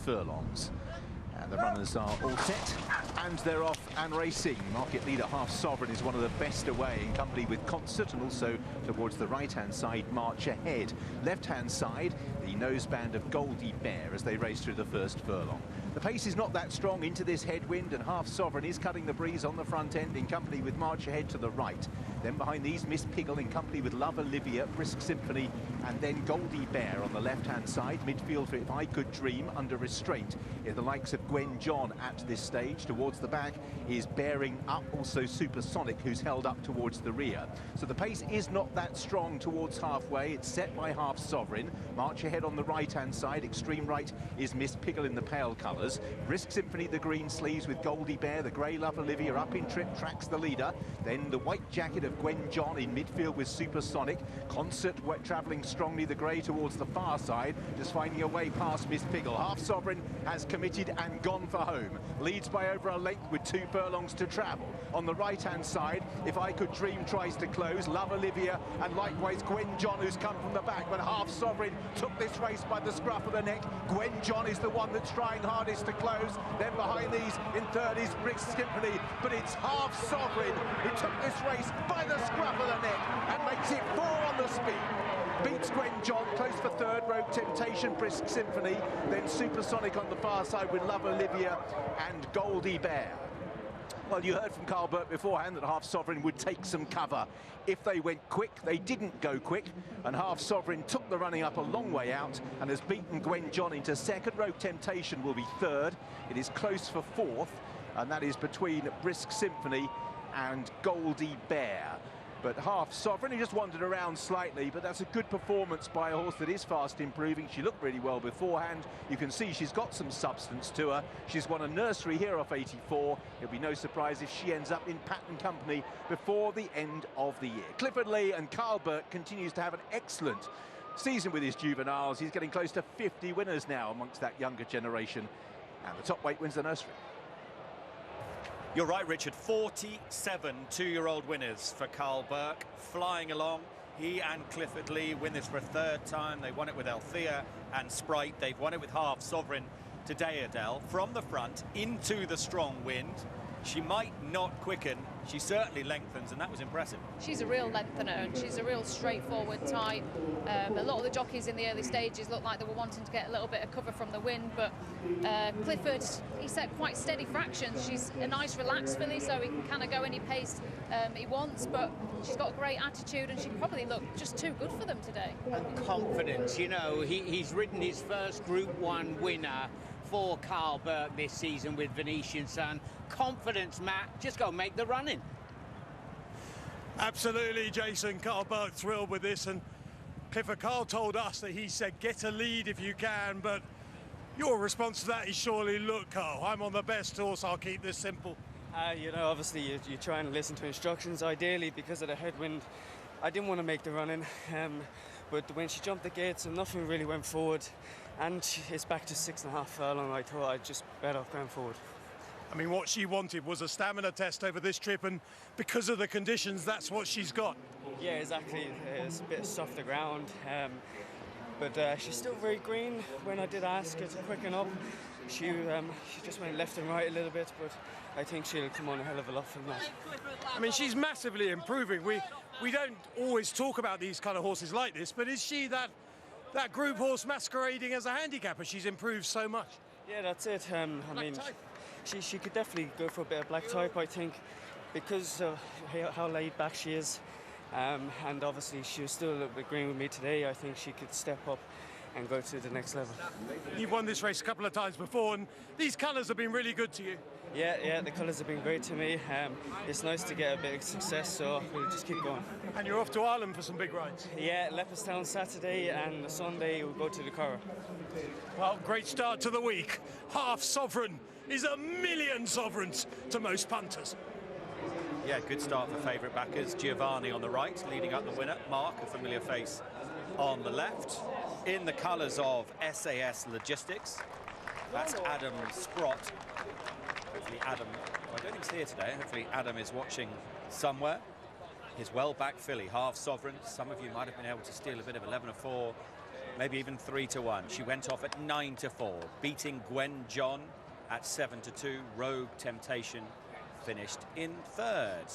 furlongs. And the runners are all set, and they're off and racing. Market leader Half Sovereign is one of the best away, in company with Concert, and also towards the right-hand side, March Ahead. Left-hand side, the noseband of Goldie Bear as they race through the first furlong. The pace is not that strong into this headwind, and Half Sovereign is cutting the breeze on the front end in company with March Ahead to the right. Then behind these, Miss Piggle in company with Love Olivia, Brisk Symphony, and then Goldie Bear on the left-hand side. Midfield for If I Could Dream, under restraint is the likes of Gwen John at this stage. Towards the back is Bearing Up, also Supersonic, who's held up towards the rear. So the pace is not that strong towards halfway. It's set by Half Sovereign. March Ahead on the right-hand side. Extreme right is Miss Piggle in the pale colours. Brisk Symphony, the green sleeves with Goldie Bear. The grey Love Olivia up in trip tracks the leader. Then the white jacket of Gwen John in midfield with Supersonic. Concert travelling strongly, the grey towards the far side, just finding a way past Miss Piggle. Half Sovereign has committed and gone for home. Leads by over a length with 2 furlongs to travel. On the right-hand side, If I Could Dream tries to close. Love Olivia and likewise Gwen John, who's come from the back, but Half Sovereign took this race by the scruff of the neck. Gwen John is the one that's trying hardest to close. Then behind these in third is Brisk Symphony, but it's Half Sovereign who took this race by the scruff of the neck and makes it 4 on the speed. Beats Gwen John, close for third, Rogue Temptation, Brisk Symphony, then Supersonic on the far side with Love Olivia and Goldie Bear. Well, you heard from Carl Burke beforehand that Half Sovereign would take some cover if they went quick. They didn't go quick, and Half Sovereign took the running up a long way out and has beaten Gwen John into second. Rogue Temptation will be third. It is close for fourth, and that is between Brisk Symphony and Goldie Bear. But Half Sovereign, he just wandered around slightly, but that's a good performance by a horse that is fast improving. She looked really well beforehand. You can see she's got some substance to her. She's won a nursery here off 84. It'll be no surprise if she ends up in Pattern Company before the end of the year. Clifford Lee and Carl Burke continues to have an excellent season with his juveniles. He's getting close to 50 winners now amongst that younger generation. And the top weight wins the nursery. You're right, Richard. 47 two-year-old winners for Carl Burke, flying along. He and Clifford Lee win this for a third time. They won it with Althea and Sprite. They've won it with Half Sovereign today, Adele. From the front into the strong wind. She might not quicken. She certainly lengthens, and that was impressive. She's a real lengthener, and she's a real straightforward type. A lot of the jockeys in the early stages looked like they were wanting to get a little bit of cover from the wind, but Clifford, he set quite steady fractions. She's a nice relaxed filly, so he can kind of go any pace he wants, but she's got a great attitude, and she probably looked just too good for them today. And confidence, you know, he's ridden his first Group 1 winner for Carl Burke this season with Venetian Sun. Confidence, Matt, just go make the running. Absolutely, Jason. Carl Burke thrilled with this, and Clifford Carl told us that he said get a lead if you can, but your response to that is surely, look, Carl, I'm on the best horse, I'll keep this simple. You know, obviously you try and listen to instructions. Ideally, because of the headwind, I didn't want to make the running, but when she jumped the gates and nothing really went forward, and it's back to 6.5 furlong, I thought I'd just bet off going forward. I mean, what she wanted was a stamina test over this trip, and because of the conditions, that's what she's got. Yeah, exactly. It's a bit softer ground, but she's still very green. When I did ask her to quicken up, she just went left and right a little bit, but I think she'll come on a hell of a lot from that. I mean, she's massively improving. We don't always talk about these kind of horses like this, but is she that group horse masquerading as a handicapper? She's improved so much. Yeah, that's it. I mean, she could definitely go for a bit of black type, I think, because of how laid back she is. And obviously she was still a little bit green with me today. I think she could step up and go to the next level. You've won this race a couple of times before, and these colours have been really good to you. Yeah, the colours have been great to me. It's nice to get a bit of success, so we'll just keep going. And you're off to Ireland for some big rides. Yeah, Leopardstown Saturday, and Sunday we'll go to the T.KR. Well, great start to the week. Half Sovereign is a million sovereigns to most punters. Yeah, good start for favourite backers. Giovanni on the right, leading up the winner. Mark, a familiar face, on the left. In the colours of SAS Logistics. That's Adam Sprott. Hopefully Adam, I don't think he's here today. Hopefully Adam is watching somewhere. His well-backed filly, Half Sovereign. Some of you might have been able to steal a bit of 11-4 maybe even 3-1. She went off at 9-4, beating Gwen John at 7-2. Rogue Temptation finished in third.